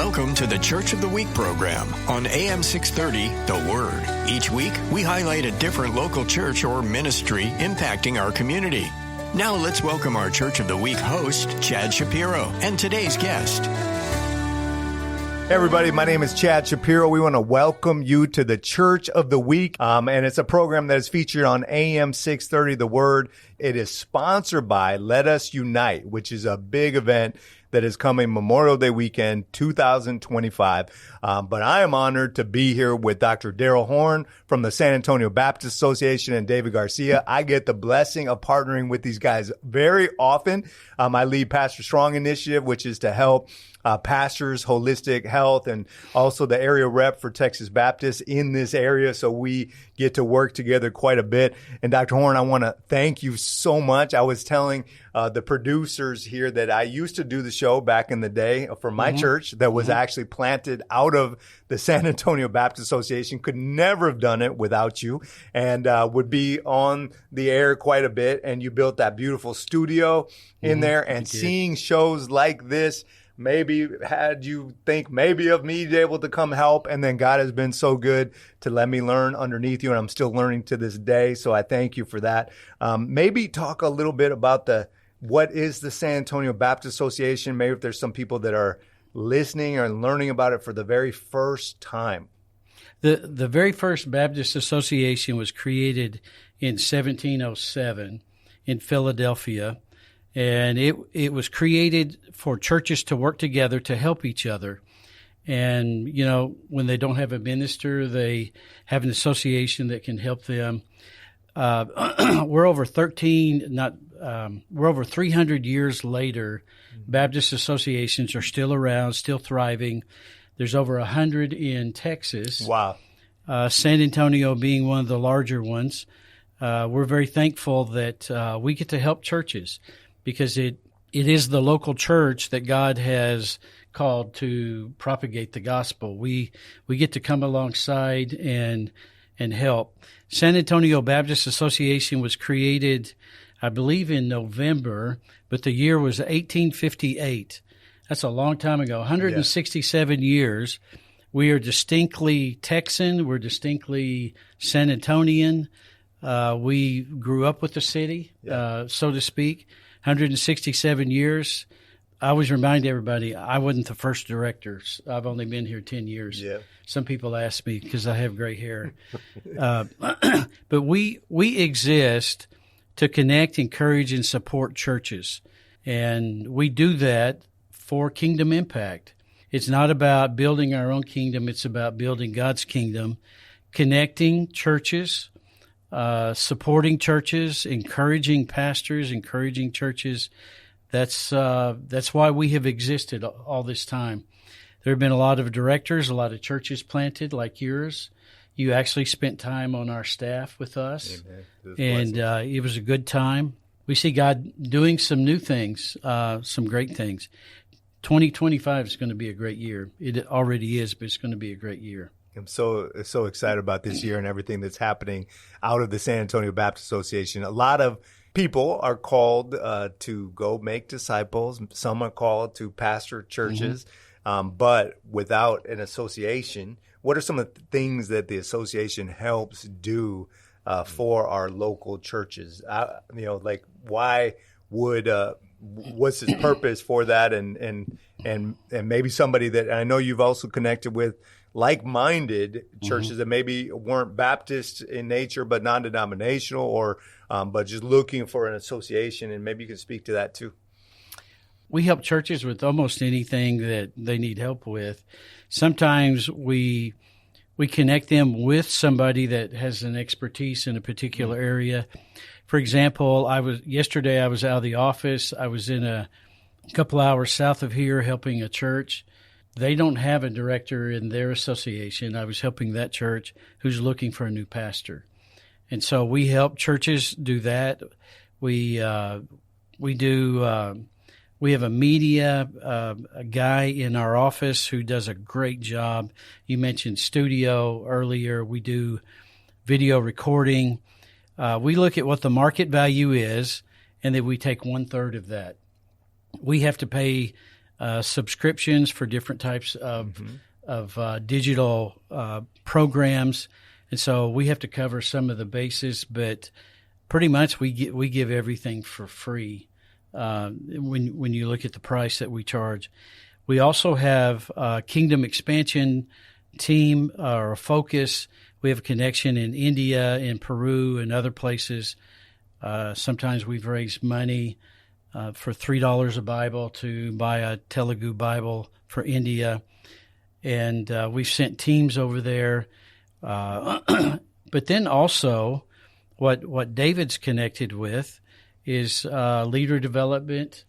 Welcome to the Church of the Week program on AM 630, The Word. Each week, we highlight a different local church or ministry impacting our community. Now let's welcome our Church of the Week host, Chad Shapiro, and today's guest. Hey everybody, my name is Chad Shapiro. We want to welcome you to the Church of the Week, and it's a program that is featured on AM 630, The Word. It is sponsored by Let Us Unite, which is a big event that is coming Memorial Day weekend 2025. But I am honored to be here with Dr. Darrell Horn from the San Antonio Baptist Association and David Garcia. I get the blessing of partnering with these guys very often. I lead Pastor Strong Initiative, which is to help pastors, holistic health, and also the area rep for Texas Baptist in this area. So we get to work together quite a bit. And Dr. Horn, I want to thank you so much. I was telling the producers here that I used to do the show back in the day for my church that was actually planted out of the San Antonio Baptist Association. Could never have done it without you, and would be on the air quite a bit. And you built that beautiful studio in there, and seeing shows like this maybe had you think maybe of me able to come help. And then God has been so good to let me learn underneath you, and I'm still learning to this day. So I thank you for that. Maybe talk a little bit about what is the San Antonio Baptist Association? Maybe if there's some people that are listening or learning about it for the very first time. The very first Baptist Association was created in 1707 in Philadelphia. And it was created for churches to work together to help each other. And, you know, when they don't have a minister, they have an association that can help them. We're over 300 years later. Baptist associations are still around, still thriving. There's over 100 in Texas. Wow. San Antonio being one of the larger ones. We're very thankful that we get to help churches, because it is the local church that God has called to propagate the gospel. We get to come alongside and help. San Antonio Baptist Association was created, I believe, in November, but the year was 1858. That's a long time ago, 167 years. We are distinctly Texan. We're distinctly San Antonian. We grew up with the city, so to speak. 167 years. I always remind everybody, I wasn't the first director. I've only been here 10 years. Yeah. Some people ask me because I have gray hair. But we exist to connect, encourage, and support churches. And we do that for kingdom impact. It's not about building our own kingdom. It's about building God's kingdom, connecting churches, supporting churches, encouraging pastors, encouraging churches. That's why we have existed all this time. There have been a lot of directors, a lot of churches planted like yours. You actually spent time on our staff with us. And it was a good time. We see God doing some new things, some great things. 2025 is going to be a great year. It already is, but it's going to be a great year. I'm so excited about this year and everything that's happening out of the San Antonio Baptist Association. A lot of people are called to go make disciples. Some are called to pastor churches, but without an association, what are some of the things that the association helps do for our local churches? Like why would what's its purpose for that? And maybe somebody that I know you've also connected with, like-minded churches that maybe weren't Baptist in nature, but non-denominational, or but just looking for an association, and maybe you can speak to that too. We help churches with almost anything that they need help with. Sometimes we connect them with somebody that has an expertise in a particular area. For example, yesterday I was out of the office. I was in a couple hours south of here helping a church. They don't have a director in their association. I was helping that church who's looking for a new pastor. And so we help churches do that. We have a media a guy in our office who does a great job. You mentioned studio earlier. We do video recording. We look at what the market value is, and then we take 1/3 of that. We have to pay subscriptions for different types of digital programs, and so we have to cover some of the bases. But pretty much, we give everything for free when you look at the price that we charge. We also have a kingdom expansion team or a focus. We have a connection in India, in Peru, and other places. Sometimes we've raised money for $3 a Bible to buy a Telugu Bible for India. And we've sent teams over there. But then also what David's connected with is leader development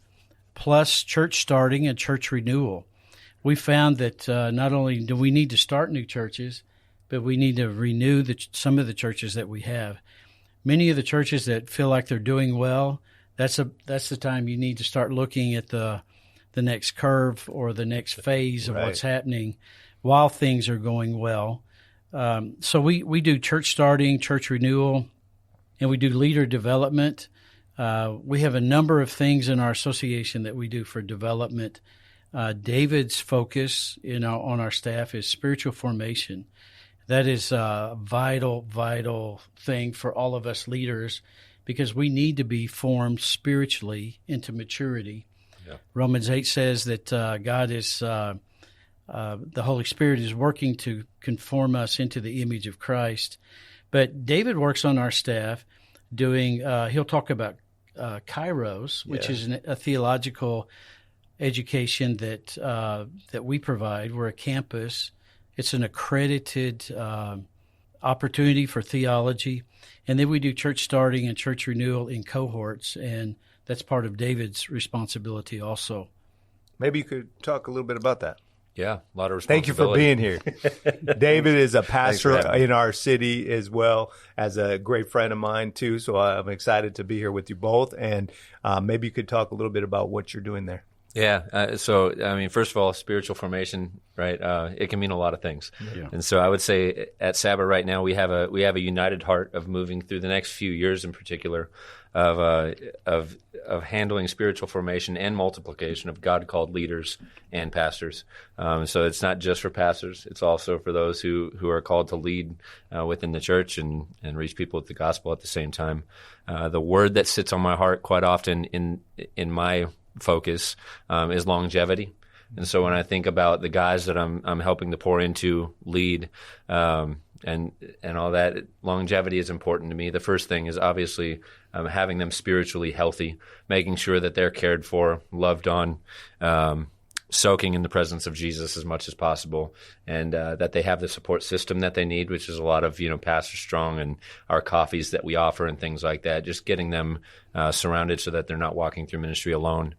plus church starting and church renewal. We found that not only do we need to start new churches, but we need to renew some of the churches that we have. Many of the churches that feel like they're doing well, that's the time you need to start looking at the next curve or the next phase of what's happening while things are going well. So we do church starting, church renewal, and we do leader development. We have a number of things in our association that we do for development. David's focus on our staff is spiritual formation. That is a vital thing for all of us leaders because we need to be formed spiritually into maturity. Yeah. Romans 8 says that God is, the Holy Spirit is working to conform us into the image of Christ. But David works on our staff doing, he'll talk about Kairos, which is a theological education that we provide. We're a campus. It's an accredited opportunity for theology. And then we do church starting and church renewal in cohorts, and that's part of David's responsibility also. Maybe you could talk a little bit about that. Yeah, a lot of responsibility. Thank you for being here. David is a pastor in our city as well as a great friend of mine too, so I'm excited to be here with you both. And maybe you could talk a little bit about what you're doing there. Yeah. So, I mean, first of all, spiritual formation, right? It can mean a lot of things. Yeah. And so I would say at Sabbath right now, we have a united heart of moving through the next few years in particular of handling spiritual formation and multiplication of God-called leaders and pastors. So it's not just for pastors. It's also for those who are called to lead within the church and reach people with the gospel at the same time. The word that sits on my heart quite often in my focus is longevity. And so when I think about the guys that I'm helping to pour into, lead, and all that, longevity is important to me. The first thing is obviously having them spiritually healthy, making sure that they're cared for, loved on, soaking in the presence of Jesus as much as possible, and that they have the support system that they need, which is a lot of Pastor Strong and our coffees that we offer and things like that. Just getting them surrounded so that they're not walking through ministry alone.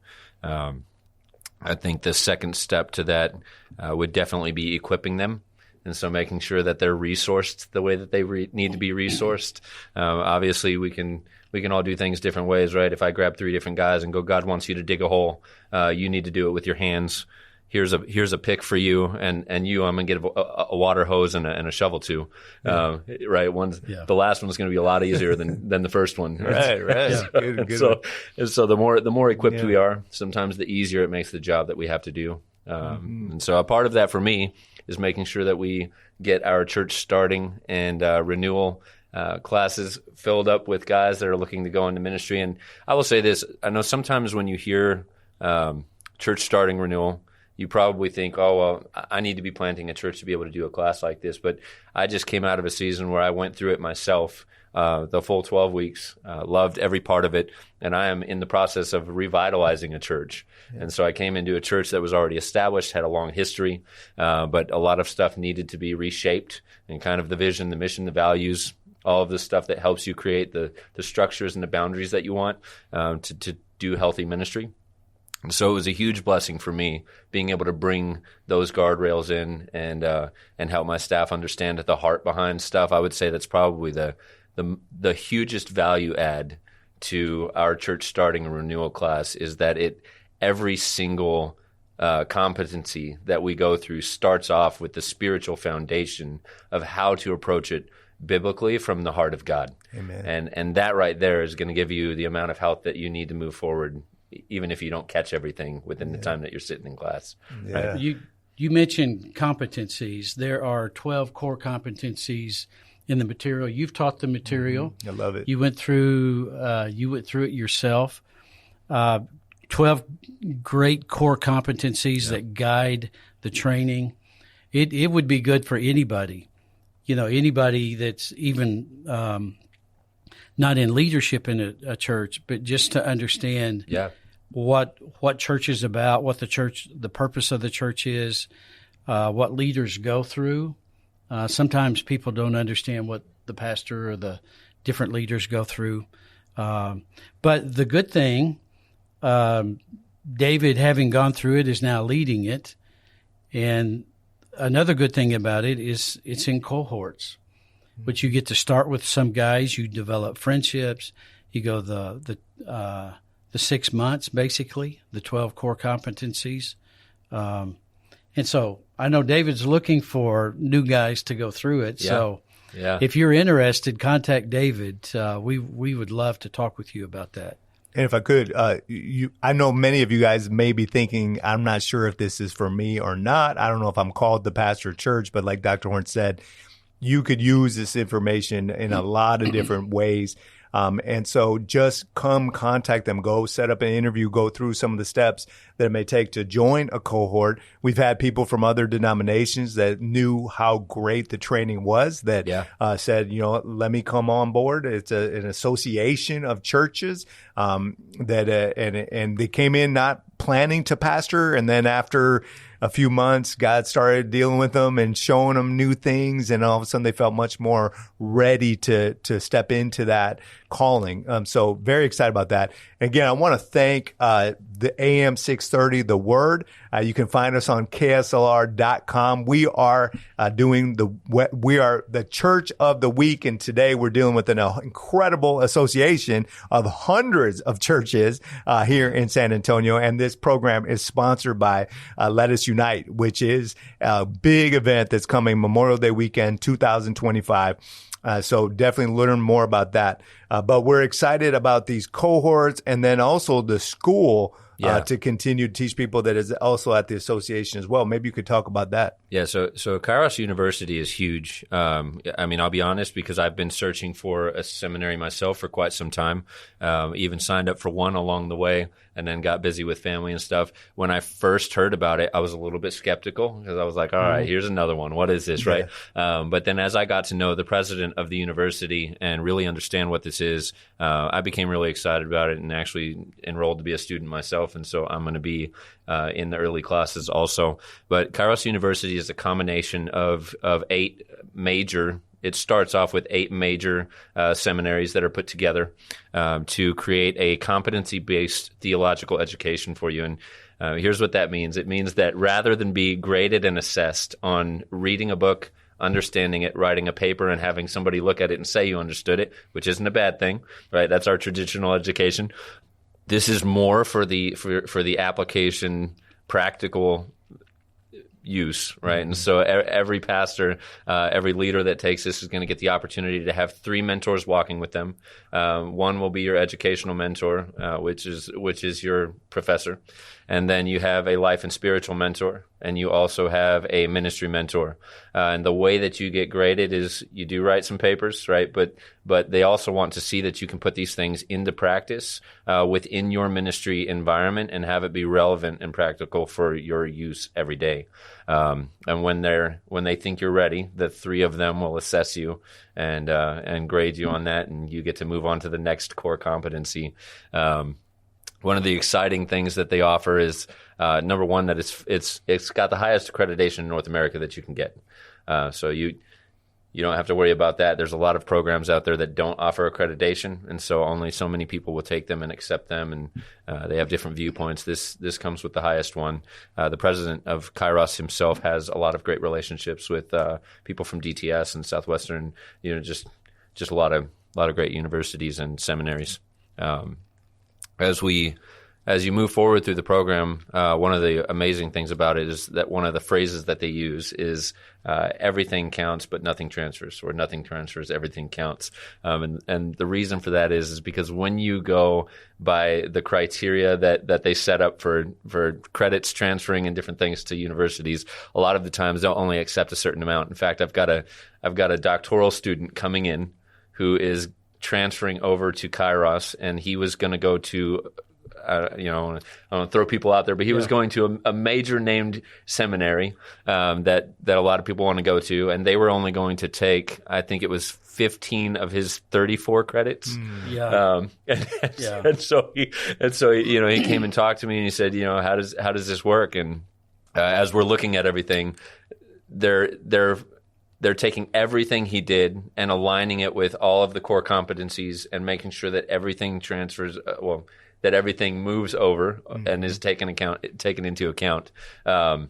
I think the second step to that would definitely be equipping them. And so making sure that they're resourced the way that they need to be resourced. Obviously, we can all do things different ways, right? If I grab 3 different guys and go, God wants you to dig a hole, you need to do it with your hands. Here's a pick for you, and you, I'm going to get a water hose and a shovel to, right? The last one's going to be a lot easier than the first one. Right. Yeah. Good. So the more equipped we are, sometimes the easier it makes the job that we have to do. And so a part of that for me is making sure that we get our church starting and renewal classes filled up with guys that are looking to go into ministry. And I will say this, I know sometimes when you hear church starting renewal, you probably think, oh, well, I need to be planting a church to be able to do a class like this. But I just came out of a season where I went through it myself, the full 12 weeks, loved every part of it, and I am in the process of revitalizing a church. Yeah. And so I came into a church that was already established, had a long history, but a lot of stuff needed to be reshaped, and kind of the vision, the mission, the values, all of the stuff that helps you create the structures and the boundaries that you want to do healthy ministry. And so it was a huge blessing for me being able to bring those guardrails in and help my staff understand the heart behind stuff. I would say that's probably the hugest value add to our church starting a renewal class is that every single competency that we go through starts off with the spiritual foundation of how to approach it biblically from the heart of God. Amen. And that right there is going to give you the amount of help that you need to move forward even if you don't catch everything within the time that you're sitting in class. Yeah. Right? You mentioned competencies. There are 12 core competencies in the material. You've taught the material. I love it. You went through it yourself. 12 great core competencies that guide the training. It would be good for anybody. Anybody that's even not in leadership in a church, but just to understand what church is about, what the purpose of the church is, what leaders go through. Sometimes people don't understand what the pastor or the different leaders go through. But the good thing, David, having gone through it, is now leading it. And another good thing about it is it's in cohorts, which you get to start with some guys. You develop friendships. You go the 6 months, basically, the 12 core competencies. And so I know David's looking for new guys to go through it. Yeah. So if you're interested, contact David. We would love to talk with you about that. And if I could, I know many of you guys may be thinking, I'm not sure if this is for me or not. I don't know if I'm called to pastor a church, but like Dr. Horn said, you could use this information in a lot of different ways. And so just come contact them, go set up an interview, go through some of the steps that it may take to join a cohort. We've had people from other denominations that knew how great the training was that said, let me come on board. It's an association of churches and they came in not planning to pastor. And then after a few months, God started dealing with them and showing them new things. And all of a sudden they felt much more ready to step into that calling. So very excited about that. And again, I want to thank the AM 630, The Word. You can find us on KSLR.com. We are the Church of the Week. And today we're dealing with an incredible association of hundreds of churches here in San Antonio. And this program is sponsored by Let Us Unite, which is a big event that's coming Memorial Day weekend, 2025. So definitely learn more about that. But we're excited about these cohorts and then also the school to continue to teach people that is also at the association as well. Maybe you could talk about that. Yeah, so Kairos University is huge. I'll be honest, because I've been searching for a seminary myself for quite some time, even signed up for one along the way and then got busy with family and stuff. When I first heard about it, I was a little bit skeptical because I was like, all right, here's another one. What is this, right? But then as I got to know the president of the university and really understand what this is, I became really excited about it and actually enrolled to be a student myself. And so I'm going to be in the early classes also. But Kairos University is a combination of 8 major. It starts off with 8 major seminaries that are put together to create a competency-based theological education for you. And here's what that means. It means that rather than be graded and assessed on reading a book, understanding it, writing a paper, and having somebody look at it and say you understood it, which isn't a bad thing, right? That's our traditional education. This is more for the application, practical use, right? And so every pastor, every leader that takes this is going to get the opportunity to have 3 mentors walking with them. One will be your educational mentor, which is your professor. And then you have a life and spiritual mentor, and you also have a ministry mentor. And the way that you get graded is you do write some papers, right? But they also want to see that you can put these things into practice within your ministry environment and have it be relevant and practical for your use every day. And when they think you're ready, the 3 of them will assess you and grade you on that, and you get to move on to the next core competency. One of the exciting things that they offer is number one, that it's got the highest accreditation in North America that you can get. So you don't have to worry about that. There's a lot of programs out there that don't offer accreditation, and so only so many people will take them and accept them, and they have different viewpoints. This comes with the highest one. The president of Kairos himself has a lot of great relationships with people from DTS and Southwestern, just a lot of great universities and seminaries. As we as you move forward through the program, one of the amazing things about it is that one of the phrases that they use is everything counts, but nothing transfers, or nothing transfers, everything counts. And the reason for that is because when you go by the criteria that they set up for credits transferring and different things to universities, a lot of the times they'll only accept a certain amount. In fact, I've got a doctoral student coming in who is transferring over to Kairos, and he was going to go to I don't want to throw people out there, but he was going to a major named seminary that a lot of people want to go to, and they were only going to take, I think it was 15 of his 34 credits. And so he came and talked to me, and he said, how does this work? And as we're looking at everything, they're taking everything he did and aligning it with all of the core competencies and making sure that everything transfers, that everything moves over and is taken into account. And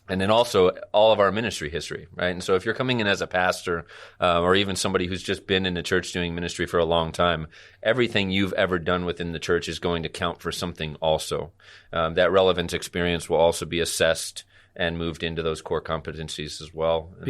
then also all of our ministry history, right? And so if you're coming in as a pastor or even somebody who's just been in the church doing ministry for a long time, everything you've ever done within the church is going to count for something also. That relevant experience will also be assessed and moved into those core competencies as well. And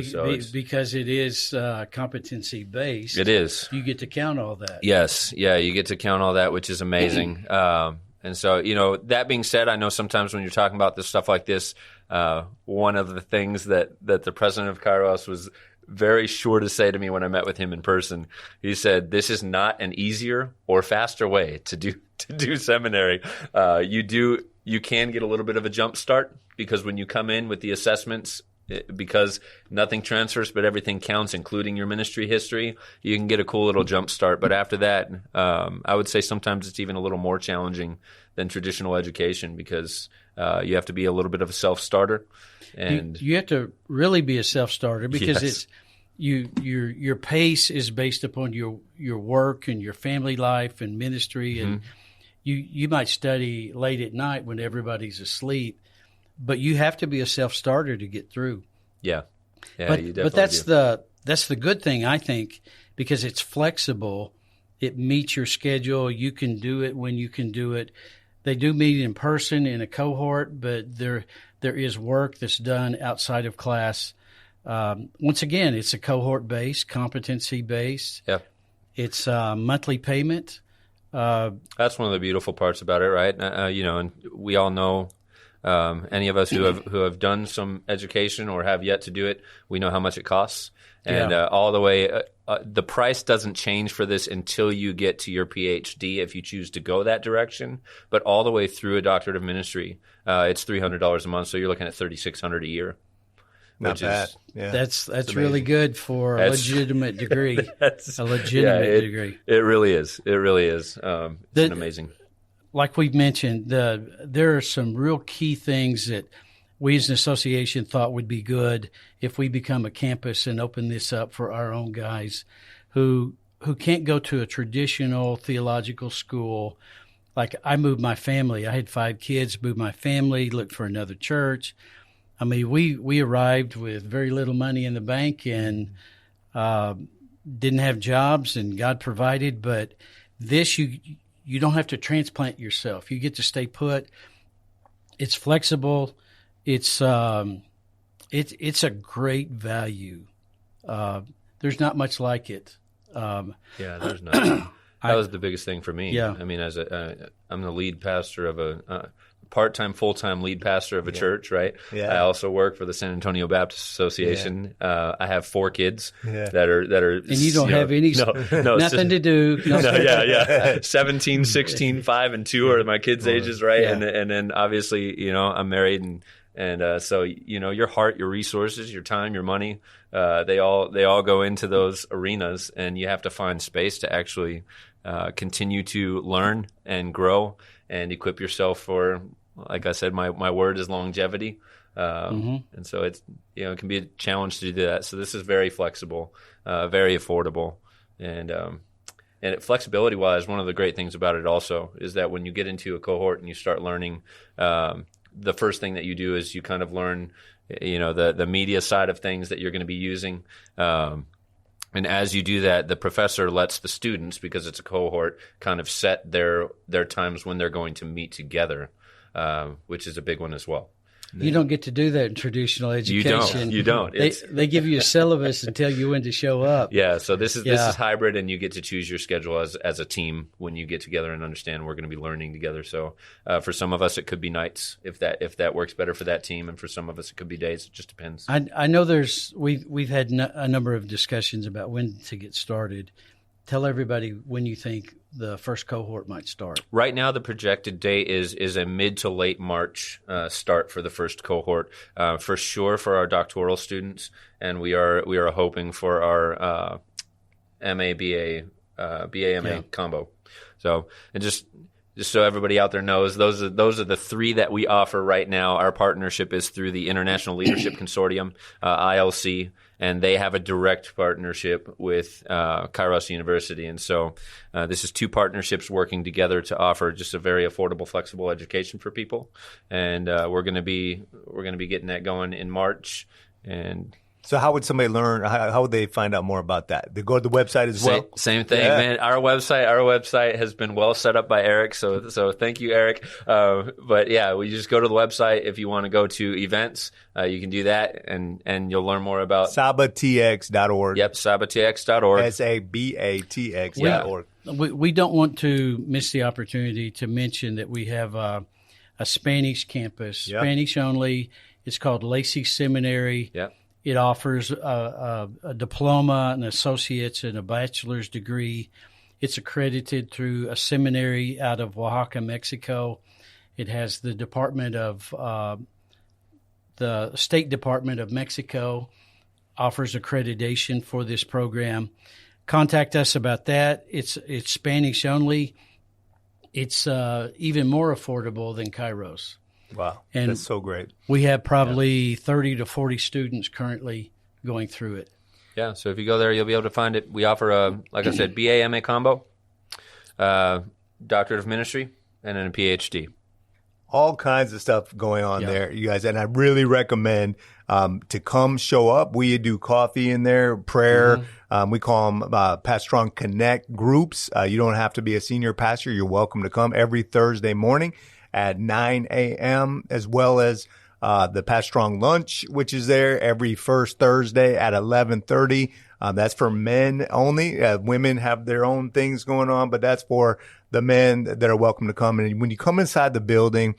because it is competency-based. It is. You get to count all that. Yes. Yeah, you get to count all that, which is amazing. And so, that being said, I know sometimes when you're talking about this stuff like this, one of the things that the president of Kairos was very sure to say to me when I met with him in person, he said, "This is not an easier or faster way to do seminary. You can get a little bit of a jump start because when you come in with the assessments, because nothing transfers but everything counts, including your ministry history, you can get a cool little jump start. But after that, I would say sometimes it's even a little more challenging than traditional education because you have to be a little bit of a self-starter. And you have to really be a self-starter because it's your pace is based upon your work and your family life and ministry, and you might study late at night when everybody's asleep, but you have to be a self-starter to get through. Yeah, but, you definitely but that's the good thing, I think, because it's flexible. It meets your schedule. You can do it when you can do it. They do meet in person in a cohort, but there is work that's done outside of class. Once again, it's a cohort-based, competency-based. Yeah. It's monthly payment. That's one of the beautiful parts about it, right? And we all know, any of us who have done some education or have yet to do it, we know how much it costs. And all the way, the price doesn't change for this until you get to your PhD if you choose to go that direction. But all the way through a doctorate of ministry, it's $300 a month, so you're looking at $3,600 a year. Not bad. Yeah. That's really good for a legitimate degree. Degree. It really is. It really is. It's amazing. Like we've mentioned, there are some real key things that we as an association thought would be good if we become a campus and open this up for our own guys who can't go to a traditional theological school. Like I moved my family. I had 5 kids, moved my family, looked for another church. I mean, we arrived with very little money in the bank and didn't have jobs, and God provided. But this, you don't have to transplant yourself. You get to stay put. It's flexible. It's a great value. There's not much like it. There's not. That was the biggest thing for me. Yeah. I mean, I'm the lead pastor of a part-time, full-time lead pastor of a church, right? Yeah. I also work for the San Antonio Baptist Association. Yeah. I have 4 kids that are, and you don't have any nothing to do. 17, 16, 5, and 2 are my kids' ages, right? Yeah. And then obviously, I'm married, and so your heart, your resources, your time, your money, they all go into those arenas, and you have to find space to actually continue to learn and grow and equip yourself for, like I said, my word is longevity. And so it's, it can be a challenge to do that. So this is very flexible, very affordable. And flexibility wise, one of the great things about it also is that when you get into a cohort and you start learning, the first thing that you do is you kind of learn, the media side of things that you're going to be using. And as you do that, the professor lets the students, because it's a cohort, kind of set their times when they're going to meet together, which is a big one as well. You don't get to do that in traditional education. You don't. They give you a syllabus and tell you when to show up. Yeah, so this is hybrid, and you get to choose your schedule as a team when you get together and understand we're going to be learning together. So for some of us, it could be nights if that works better for that team, and for some of us, it could be days. It just depends. I know we've had a number of discussions about when to get started. Tell everybody when you think the first cohort might start. Right now, the projected date is a mid to late March start for the first cohort, for sure for our doctoral students, and we are hoping for our MA, BA, BA-MA combo. So, and just so everybody out there knows, those are the three that we offer right now. Our partnership is through the International Leadership Consortium, ILC, and they have a direct partnership with Kairos University. And so this is two partnerships working together to offer just a very affordable, flexible education for people. And we're going to be getting that going in March. And so how would somebody learn? How would they find out more about that? They go to the website as well? Same thing, man. Our website has been well set up by Eric, so thank you, Eric. But yeah, we just go to the website. If you want to go to events, you can do that, and you'll learn more about sabatx.org. Yep, sabatx.org. sabatx.org. We don't want to miss the opportunity to mention that we have a Spanish campus, Spanish only. It's called Lacey Seminary. Yep. It offers a diploma, an associate's, and a bachelor's degree. It's accredited through a seminary out of Oaxaca, Mexico. It has the the State Department of Mexico offers accreditation for this program. Contact us about that. It's Spanish only. It's even more affordable than Kairos. Wow, and that's so great. We have probably 30 to 40 students currently going through it. Yeah, so if you go there, you'll be able to find it. We offer like I said, BA-MA combo, Doctorate of Ministry, and then a PhD. All kinds of stuff going on there, you guys. And I really recommend to come show up. We do coffee in there, prayer. We call them Pastoron Connect groups. You don't have to be a senior pastor. You're welcome to come every Thursday morning at 9 a.m., as well as the Pastoron Lunch, which is there every first Thursday at 11:30. That's for men only. Women have their own things going on, but that's for the men that are welcome to come. And when you come inside the building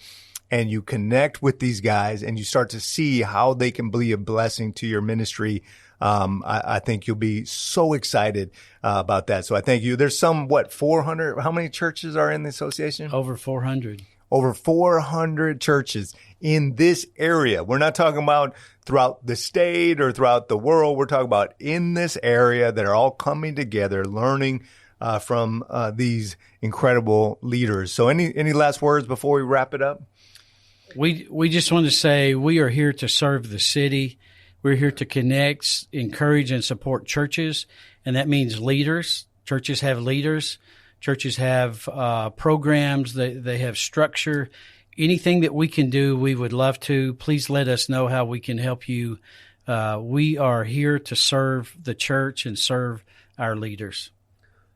and you connect with these guys and you start to see how they can be a blessing to your ministry, I think you'll be so excited about that. So I thank you. There's 400? How many churches are in the association? Over 400. Over 400 churches in this area. We're not talking about throughout the state or throughout the world. We're talking about in this area that are all coming together, learning from these incredible leaders. So any last words before we wrap it up? We just want to say we are here to serve the city. We're here to connect, encourage, and support churches, and that means leaders. Churches have leaders. Churches have programs. They have structure. Anything that we can do, we would love to. Please let us know how we can help you. We are here to serve the church and serve our leaders.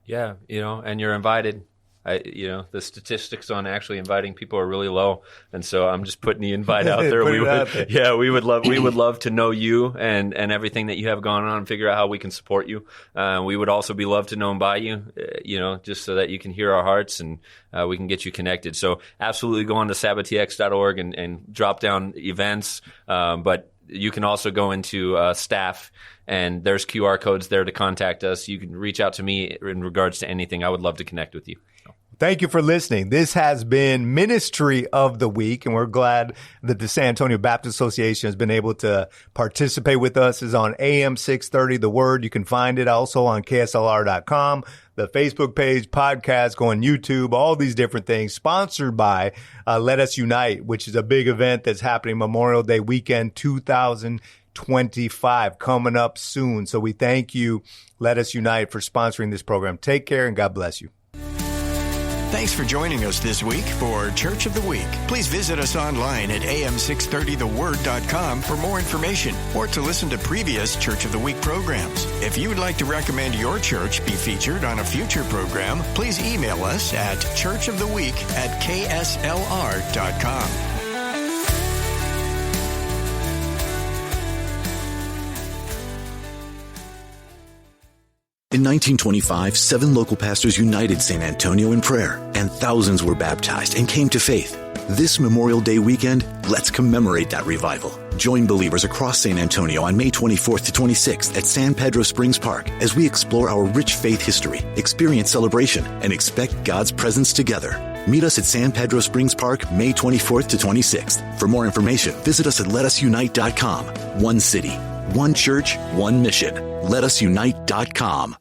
Yeah, and you're invited. The statistics on actually inviting people are really low, and so I'm just putting the invite out there. We would love to know you and everything that you have going on, and figure out how we can support you. We would also be loved to know by you, just so that you can hear our hearts and we can get you connected. So absolutely go on to sabatx.org and drop down events, but you can also go into staff, and there's QR codes there to contact us. You can reach out to me in regards to anything. I would love to connect with you. Thank you for listening. This has been Ministry of the Week, and we're glad that the San Antonio Baptist Association has been able to participate with us. It's on AM 630, The Word. You can find it also on KSLR.com, the Facebook page, podcast, go on YouTube, all these different things. Sponsored by Let Us Unite, which is a big event that's happening Memorial Day weekend 2025, coming up soon. So we thank you, Let Us Unite, for sponsoring this program. Take care, and God bless you. Thanks for joining us this week for Church of the Week. Please visit us online at am630theword.com for more information or to listen to previous Church of the Week programs. If you would like to recommend your church be featured on a future program, please email us at churchoftheweek@kslr.com. In 1925, 7 local pastors united San Antonio in prayer, and thousands were baptized and came to faith. This Memorial Day weekend, let's commemorate that revival. Join believers across San Antonio on May 24th to 26th at San Pedro Springs Park as we explore our rich faith history, experience celebration, and expect God's presence together. Meet us at San Pedro Springs Park, May 24th to 26th. For more information, visit us at letasunite.com. One city, one church, one mission. Letasunite.com.